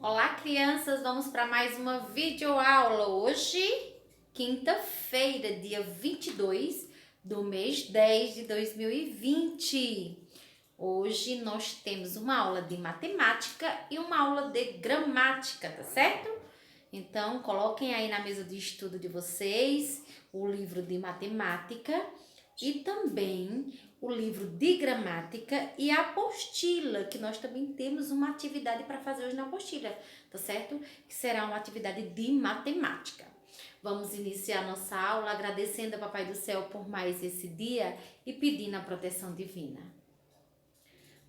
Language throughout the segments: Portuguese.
Olá, crianças! Vamos para mais uma videoaula. Hoje, quinta-feira, dia 22 do mês 10 de 2020. Hoje nós temos uma aula de matemática e uma aula de gramática, tá certo? Então, coloquem aí na mesa de estudo de vocês o livro de matemática e também o livro de gramática e a apostila, que nós também temos uma atividade para fazer hoje na apostila, tá certo? Que será uma atividade de matemática. Vamos iniciar nossa aula agradecendo ao Papai do Céu por mais esse dia e pedindo a proteção divina.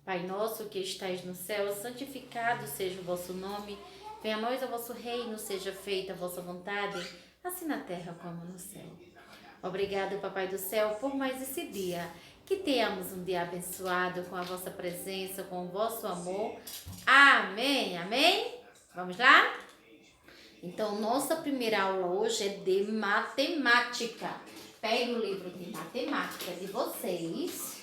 Pai nosso que estais no céu, santificado seja o vosso nome. Venha a nós o vosso reino, seja feita a vossa vontade, assim na terra como no céu. Obrigado, Papai do Céu, por mais esse dia. Que tenhamos um dia abençoado com a vossa presença, com o vosso amor. Amém, amém? Vamos lá? Então, nossa primeira aula hoje é de matemática. Pegue o livro de matemática de vocês.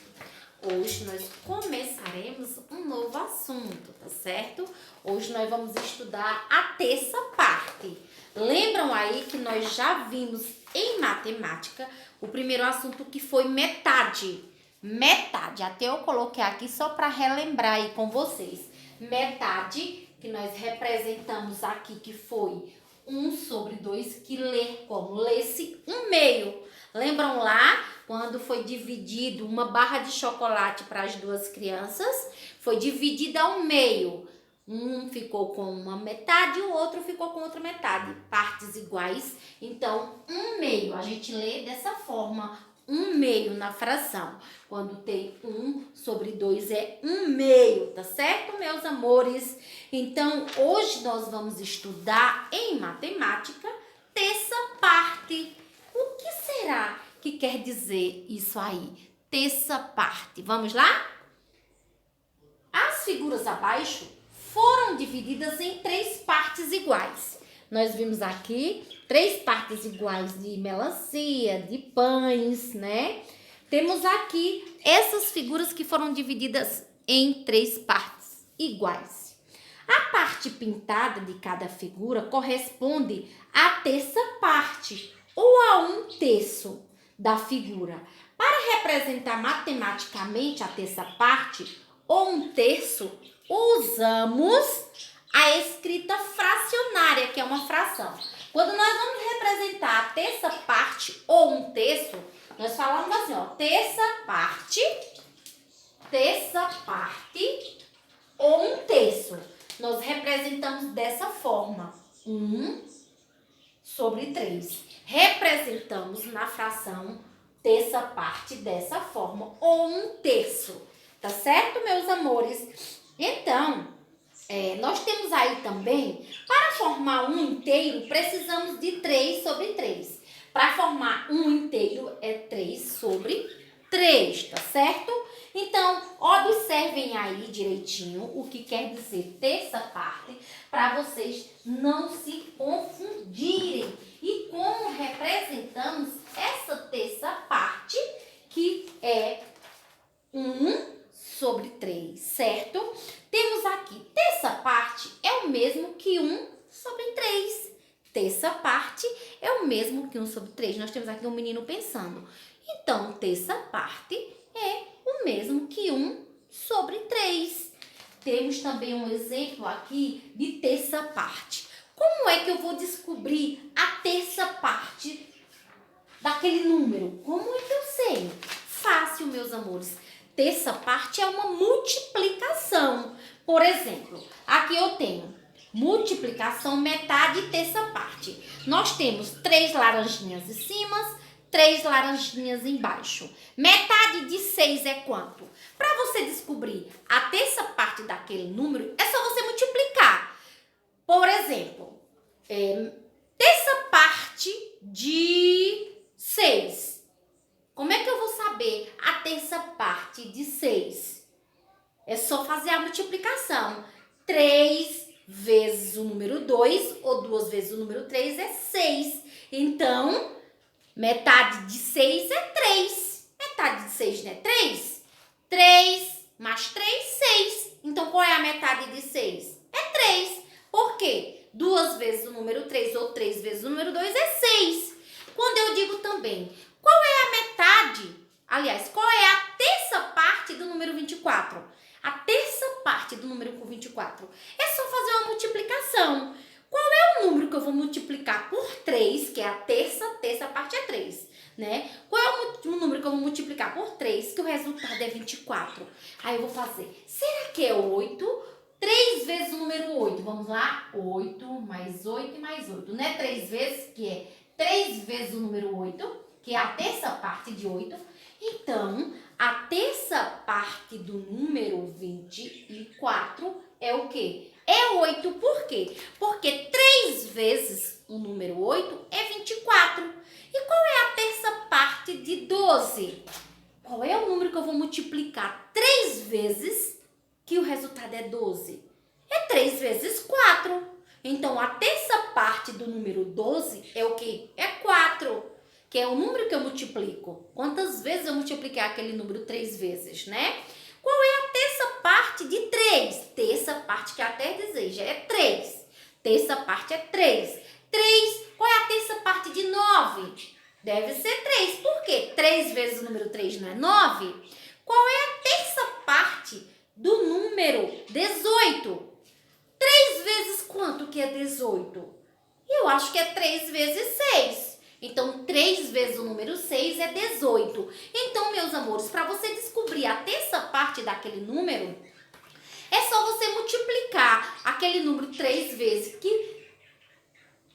Hoje nós começaremos um novo assunto, tá certo? Hoje nós vamos estudar a terça parte. Lembram aí que nós já vimos em matemática o primeiro assunto que foi metade. Metade, até eu coloquei aqui só para relembrar aí com vocês. Metade, que nós representamos aqui, que foi 1/2, que ler como? Lê-se 1/2. Lembram lá quando foi dividido uma barra de chocolate para as duas crianças? Foi dividida ao meio. Um ficou com uma metade e o outro ficou com outra metade. Partes iguais. Então, 1/2. A gente lê dessa forma. 1/2 na fração. Quando tem 1/2 é 1/2, tá certo, meus amores? Então, hoje nós vamos estudar em matemática terça parte. O que será que quer dizer isso aí? Terça parte. Vamos lá? As figuras abaixo foram divididas em 3 partes iguais. Nós vimos aqui 3 partes iguais de melancia, de pães, né? Temos aqui essas figuras que foram divididas em 3 partes iguais. A parte pintada de cada figura corresponde à terça parte ou a 1/3 da figura. Para representar matematicamente a terça parte ou 1/3, usamos a escrita fracionária, que é uma fração. Quando nós vamos representar a terça parte ou 1/3, nós falamos assim, ó, terça parte ou 1/3. Nós representamos dessa forma, 1/3. Representamos na fração terça parte dessa forma, ou 1/3. Tá certo, meus amores? Então, nós temos aí também, para formar um inteiro, precisamos de 3/3. Para formar um inteiro é 3/3, tá certo? Então, observem aí direitinho o que quer dizer terça parte, para vocês não se confundirem. E como representamos essa terça parte, que é 1/3, certo? Temos aqui, terça parte é o mesmo que 1/3. Terça parte é o mesmo que 1/3. Nós temos aqui um menino pensando. Então, terça parte é o mesmo que 1/3. Temos também um exemplo aqui de terça parte. Como é que eu vou descobrir a terça parte daquele número? Como é que eu sei? Fácil, meus amores. Terça parte é uma multiplicação. Por exemplo, aqui eu tenho multiplicação metade e terça parte. Nós temos 3 laranjinhas em cima, 3 laranjinhas embaixo. Metade de 6 é quanto? Para você descobrir a terça parte daquele número, é só você multiplicar. Por exemplo, terça parte de 6. Como é que eu vou saber a terça parte de 6? É só fazer a multiplicação. 3 vezes o número 2 ou 2 vezes o número 3 é 6. Então, metade de 6 é 3. Metade de 6 não é 3? 3 mais 3, 6. Então, qual é a metade de 6? É 3. Por número 3 ou 3 vezes o número 2 é 6. Quando eu digo também, qual é a metade, aliás, qual é a terça parte do número 24? A terça parte do número 24 é só fazer uma multiplicação. Qual é o número que eu vou multiplicar por 3, que é a terça parte é 3, né? Qual é o número que eu vou multiplicar por 3, que o resultado é 24? Aí eu vou fazer, será que é 8? 3 vezes o número 8, vamos lá? 8 mais 8 e mais 8, né? 3 vezes, que é 3 vezes o número 8, que é a terça parte de 8. Então, a terça parte do número 24 é o quê? É 8, por quê? Porque 3 vezes o número 8 é 24. E qual é a terça parte de 12? Qual é o número que eu vou multiplicar 3 vezes que o resultado é 12? É 3 vezes 4. Então, a terça parte do número 12 é o quê? É 4, que é o número que eu multiplico. Quantas vezes eu multipliquei aquele número 3 vezes, né? Qual é a terça parte de 3? Terça parte que até deseja é 3. Terça parte é 3. 3, qual é a terça parte de 9? Deve ser 3. Por quê? 3 vezes o número 3 não é 9? Qual é a terça parte do número 18? 3 vezes quanto que é 18? Eu acho que é 3 vezes 6. Então, 3 vezes o número 6 é 18. Então, meus amores, para você descobrir a terça parte daquele número, é só você multiplicar aquele número 3 vezes,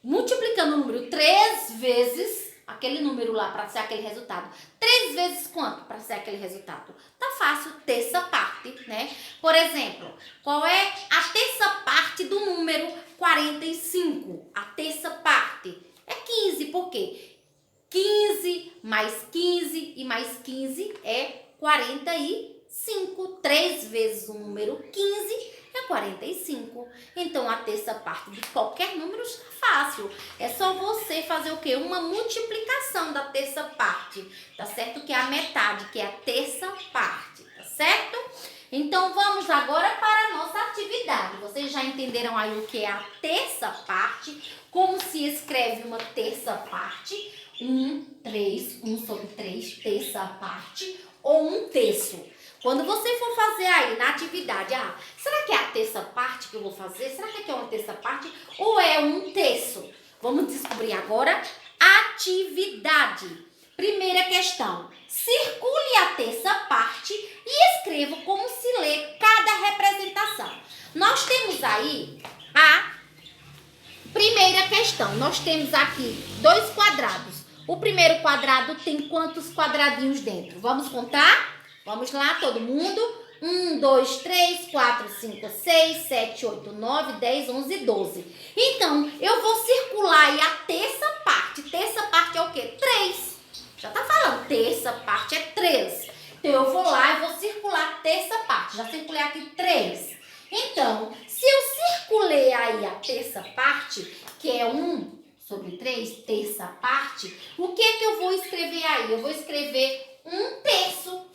multiplicando o número 3 vezes aquele número lá para ser aquele resultado. 3 vezes quanto para ser aquele resultado? Tá fácil, terça parte, né? Por exemplo, qual é a terça parte do número 45? A terça parte é 15, por quê? 15 mais 15 e mais 15 é 45. 3 vezes o número 15 é 45. Então, a terça parte de qualquer número está fácil. É só você fazer o quê? Uma multiplicação da terça parte, tá certo? Que é a metade, que é a terça parte, tá certo? Então, vamos agora para a nossa atividade. Vocês já entenderam aí o que é a terça parte? Como se escreve uma terça parte? 1 sobre 3, terça parte, ou 1/3. Quando você for fazer aí na atividade, será que é a terça parte que eu vou fazer? Será que aqui é uma terça parte ou é 1/3? Vamos descobrir agora. Atividade. Primeira questão. Circule a terça parte e escreva como se lê cada representação. Nós temos aí a primeira questão. Nós temos aqui 2 quadrados. O primeiro quadrado tem quantos quadradinhos dentro? Vamos contar? Vamos lá, todo mundo? 1, 2, 3, 4, 5, 6, 7, 8, 9, 10, 11, 12. Então, eu vou circular aí a terça parte. Terça parte é o quê? 3. Já tá falando, terça parte é 3. Então, eu vou lá e vou circular a terça parte. Já circulei aqui 3. Então, se eu circulei aí a terça parte, que é 1 sobre 3, terça parte, o que que eu vou escrever aí? Eu vou escrever 1/3.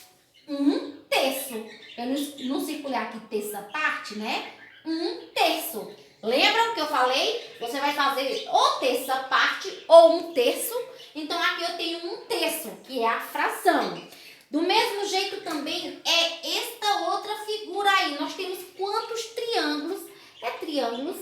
1/3. Eu não circulei aqui terça parte, né? 1/3. Lembram que eu falei? Você vai fazer ou terça parte ou 1/3. Então, aqui eu tenho 1/3, que é a fração. Do mesmo jeito também é esta outra figura aí. Nós temos quantos triângulos? É triângulos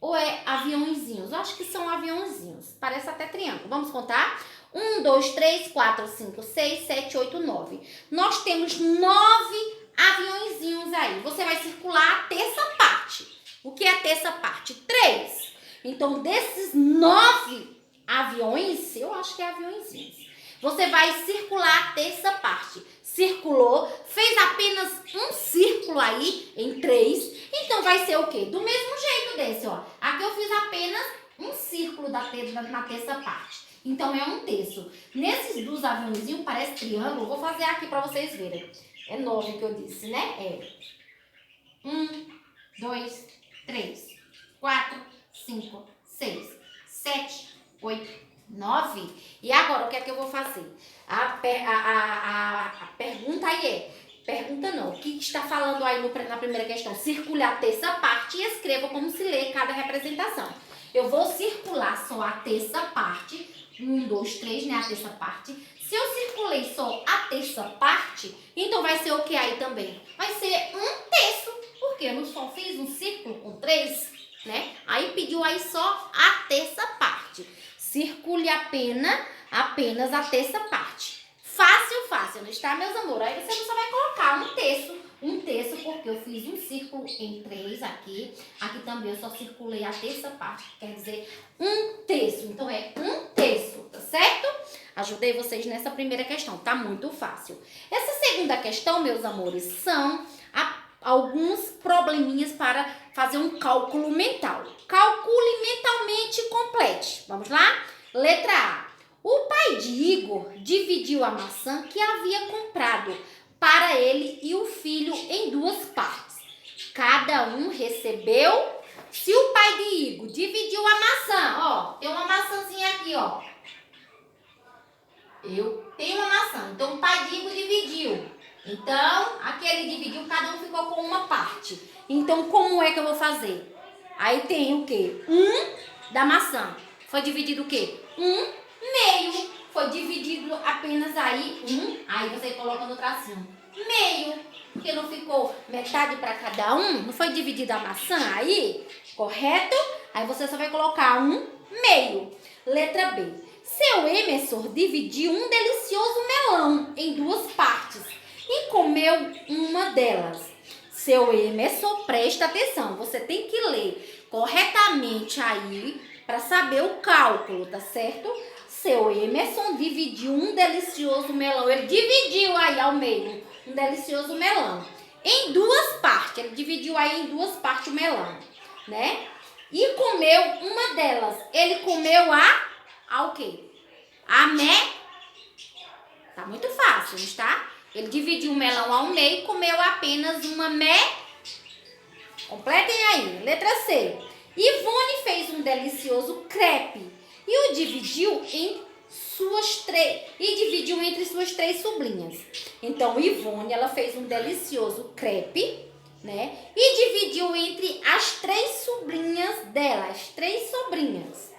ou é aviãozinhos? Eu acho que são aviãozinhos. Parece até triângulo. Vamos contar? 1, 2, 3, 4, 5, 6, 7, 8, 9. Nós temos 9 aviãozinhos aí. Você vai circular a terça parte. O que é a terça parte? 3. Então, desses 9 aviões, eu acho que é aviãozinhos, você vai circular a terça parte. Circulou, fez apenas um círculo aí em 3. Então, vai ser o quê? Do mesmo jeito desse, ó. Aqui eu fiz apenas um círculo na terça parte. Então, é 1/3. Nesses dos aviãozinhos, parece triângulo. Vou fazer aqui para vocês verem. É 9 que eu disse, né? É 1, 2, 3, 4, 5, 6, 7, 8, 9. E agora, o que é que eu vou fazer? A pergunta aí é... Pergunta não. O que está falando aí na primeira questão? Circule a terça parte e escreva como se lê cada representação. Eu vou circular só a terça parte. 1, 2, 3, né? A terça parte. Se eu circulei só a terça parte, então vai ser o que aí também? Vai ser 1/3, porque eu só fiz um círculo com 3, né? Aí pediu aí só a terça parte. Circule apenas a terça parte. Fácil, fácil, não está, meus amores? Aí você só vai colocar 1/3, porque eu fiz um círculo em 3 aqui. Aqui também eu só circulei a terça parte, que quer dizer 1/3. Então é 1/3, tá certo? Ajudei vocês nessa primeira questão, tá muito fácil. Essa segunda questão, meus amores, são alguns probleminhas para fazer um cálculo mental. Calcule mentalmente e complete. Vamos lá? Letra A. O pai de Igor dividiu a maçã que havia comprado para ele e o filho em 2 partes. Cada um recebeu. Se o pai de Igor dividiu a maçã, ó, tem uma maçãzinha aqui, ó. Eu tenho uma maçã, então o pai de Igor dividiu. Então, aqui ele dividiu, cada um ficou com uma parte. Então, como é que eu vou fazer? Aí tem o quê? 1 da maçã. Foi dividido o quê? 1/2. Foi dividido apenas aí 1. Aí você coloca no tracinho. Meio. Porque não ficou metade para cada um? Não foi dividida a maçã aí? Correto? Aí você só vai colocar 1/2. Letra B. Seu Emerson dividiu um delicioso melão em 2 partes e comeu uma delas. Seu Emerson, presta atenção, você tem que ler corretamente aí para saber o cálculo, tá certo? Seu Emerson dividiu um delicioso melão, ele dividiu aí ao meio um delicioso melão em 2 partes, ele dividiu aí em 2 partes o melão, né? E comeu uma delas, ele comeu o quê? Tá muito fácil, não está? Ele dividiu o melão ao meio e comeu apenas uma Completem aí. Letra C. Ivone fez um delicioso crepe e o dividiu entre suas 3 sobrinhas. Então, Ivone, ela fez um delicioso crepe, né? E dividiu entre as 3 sobrinhas dela, as 3 sobrinhas.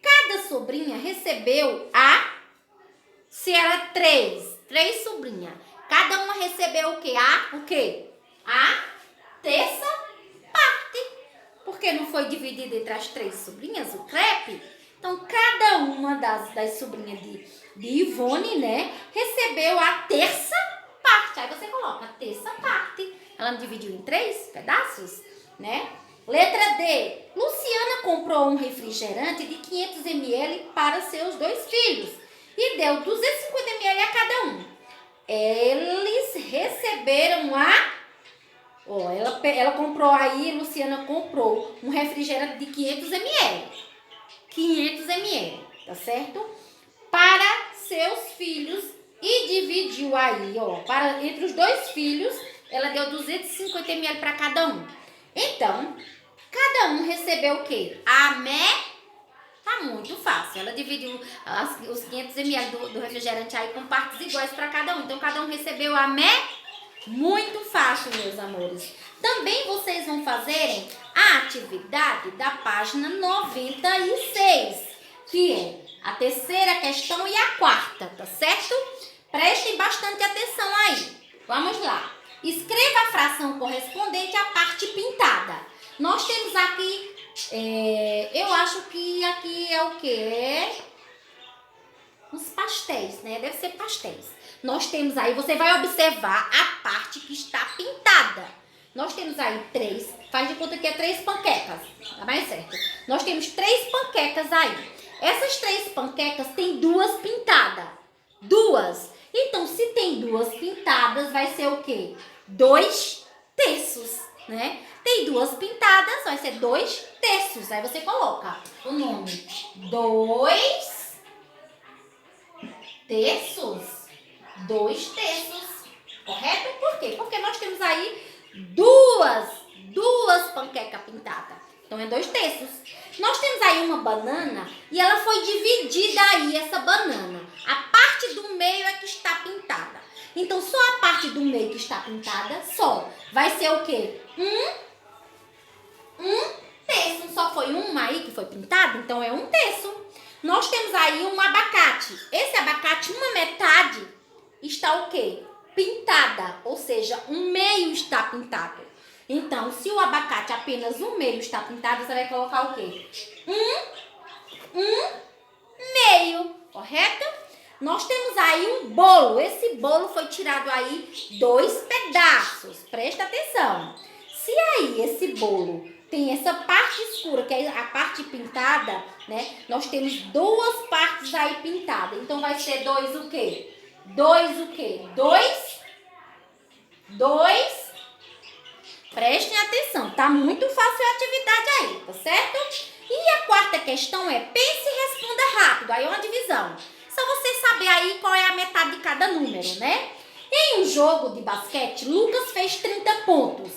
Cada sobrinha recebeu se era 3 sobrinhas. Cada uma recebeu o quê? A terça parte. Porque não foi dividido entre as 3 sobrinhas o crepe? Então, cada uma das sobrinhas de Ivone, né, recebeu a terça parte. Aí você coloca a terça parte. Ela dividiu em 3 pedaços, né? Letra D. Luciana comprou um refrigerante de 500 ml para seus 2 filhos e deu 250 ml a cada um. Eles receberam ela comprou aí, Luciana comprou um refrigerante de 500 ml. 500 ml, tá certo? Para seus filhos e dividiu aí, entre os 2 filhos, ela deu 250 ml para cada um. Então, cada um recebeu o quê? Tá muito fácil. Ela dividiu os 500 ml do refrigerante aí com partes iguais para cada um. Então, cada um recebeu muito fácil, meus amores. Também vocês vão fazerem a atividade da página 96, que é a terceira questão e a quarta, tá certo? Prestem bastante atenção aí. Vamos lá. Escreva a fração correspondente à parte pintada. Nós temos aqui, eu acho que aqui é o quê? Uns pastéis, né? Deve ser pastéis. Nós temos aí, você vai observar a parte que está pintada. Nós temos aí 3, faz de conta que é 3 panquecas, tá mais certo? Nós temos 3 panquecas aí. Essas 3 panquecas tem 2 pintadas. 2. Então, se tem 2 pintadas, vai ser o quê? 2/3, né? Tem 2 pintadas, vai ser 2/3. Aí você coloca o nome 2/3. 2/3. Correto? Por quê? Porque nós temos aí duas panquecas pintadas. Então, é 2/3. Nós temos aí uma banana e ela foi dividida aí, essa banana. A parte do meio é que está pintada. Então, só a parte do meio que está pintada, só. Vai ser o quê? 1/3. Só foi 1/3. uma aí que foi pintada, então é 1/3. Nós temos aí um abacate. Esse abacate, uma metade está o quê? Pintada, ou seja, um meio está pintado. Então, se o abacate apenas um meio está pintado, você vai colocar o quê? Um meio, correto? Nós temos aí um bolo. Esse bolo foi tirado aí 2 pedaços. Presta atenção. Se aí esse bolo tem essa parte escura, que é a parte pintada, né? Nós temos 2 partes aí pintadas. Então, vai ser 2 o quê? 2 o quê? 2. Prestem atenção. Tá muito fácil a atividade aí, tá certo? E a quarta questão é, pense e responda rápido. Aí é uma divisão. Só você saber aí qual é a metade de cada número, né? Em um jogo de basquete, Lucas fez 30 pontos.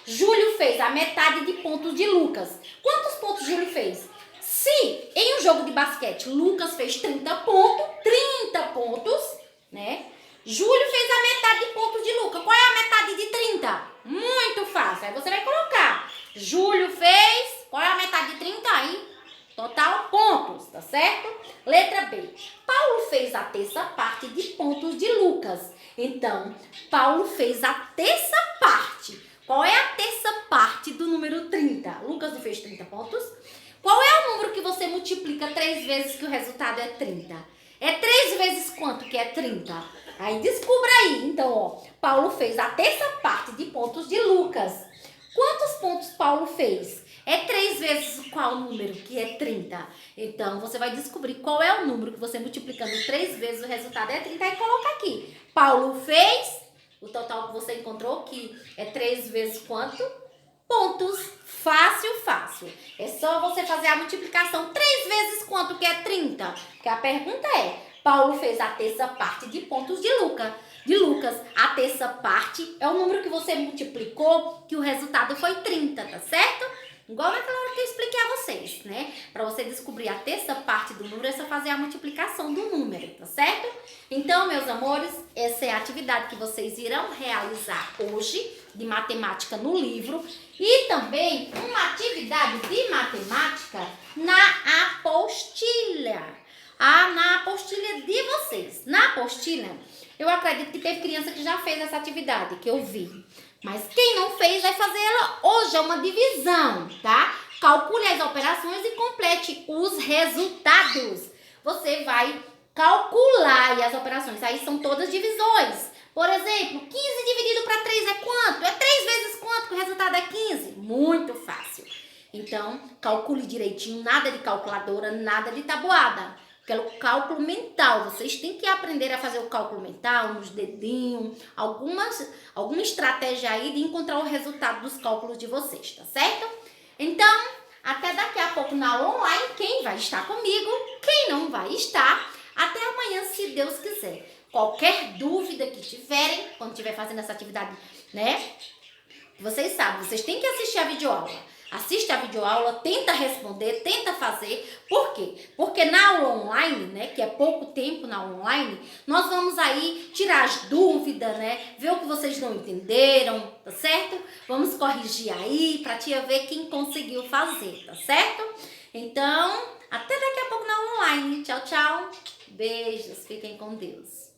Júlio fez a metade de pontos de Lucas. Quantos pontos Júlio fez? Se em um jogo de basquete, Lucas fez 30 pontos, né? Júlio fez a metade de pontos de Lucas. Qual é a metade de 30? Muito fácil. Aí você vai colocar. Júlio fez... Qual é a metade de 30 aí? Total pontos, tá certo? Letra B. Paulo fez a terça parte de pontos de Lucas. Então, Paulo fez a terça parte. Qual é a terça parte do número 30? Lucas não fez 30 pontos? Qual é o número que você multiplica 3 vezes que o resultado é 30? É 3 vezes quanto que é 30? Aí descubra aí. Então, ó, Paulo fez a terça parte de pontos de Lucas. Quantos pontos Paulo fez? É 3 vezes qual número que é 30? Então, você vai descobrir qual é o número que você multiplicando 3 vezes o resultado é 30 e coloca aqui. Paulo fez, o total que você encontrou que é 3 vezes quanto? Pontos. Fácil, fácil. É só você fazer a multiplicação 3 vezes quanto que é 30? Porque a pergunta é, Paulo fez a terça parte de pontos de Lucas. A terça parte é o número que você multiplicou, que o resultado foi 30, tá certo? Igual naquela hora que eu expliquei a vocês, né? Para você descobrir a terça parte do número, é só fazer a multiplicação do número, tá certo? Então, meus amores, essa é a atividade que vocês irão realizar hoje, de matemática no livro. E também uma atividade de matemática na apostilha. Na apostilha de vocês. Na apostilha, eu acredito que teve criança que já fez essa atividade, que eu vi. Mas quem não fez vai fazer ela hoje, é uma divisão, tá? Calcule as operações e complete os resultados. Você vai calcular as operações, aí são todas divisões. Por exemplo, 15 dividido para 3 é quanto? É 3 vezes quanto que o resultado é 15? Muito fácil. Então, calcule direitinho, nada de calculadora, nada de tabuada. Pelo cálculo mental, vocês têm que aprender a fazer o cálculo mental, nos dedinhos, alguma estratégia aí de encontrar o resultado dos cálculos de vocês, tá certo? Então, até daqui a pouco na aula online, quem vai estar comigo, quem não vai estar, até amanhã, se Deus quiser. Qualquer dúvida que tiverem, quando estiver fazendo essa atividade, né? Vocês sabem, vocês têm que assistir a videoaula. Assiste a videoaula, tenta responder, tenta fazer. Por quê? Porque na aula online, né, que é pouco tempo na aula online, nós vamos aí tirar as dúvidas, né, ver o que vocês não entenderam, tá certo? Vamos corrigir aí pra tia ver quem conseguiu fazer, tá certo? Então, até daqui a pouco na aula online. Tchau, tchau. Beijos, fiquem com Deus.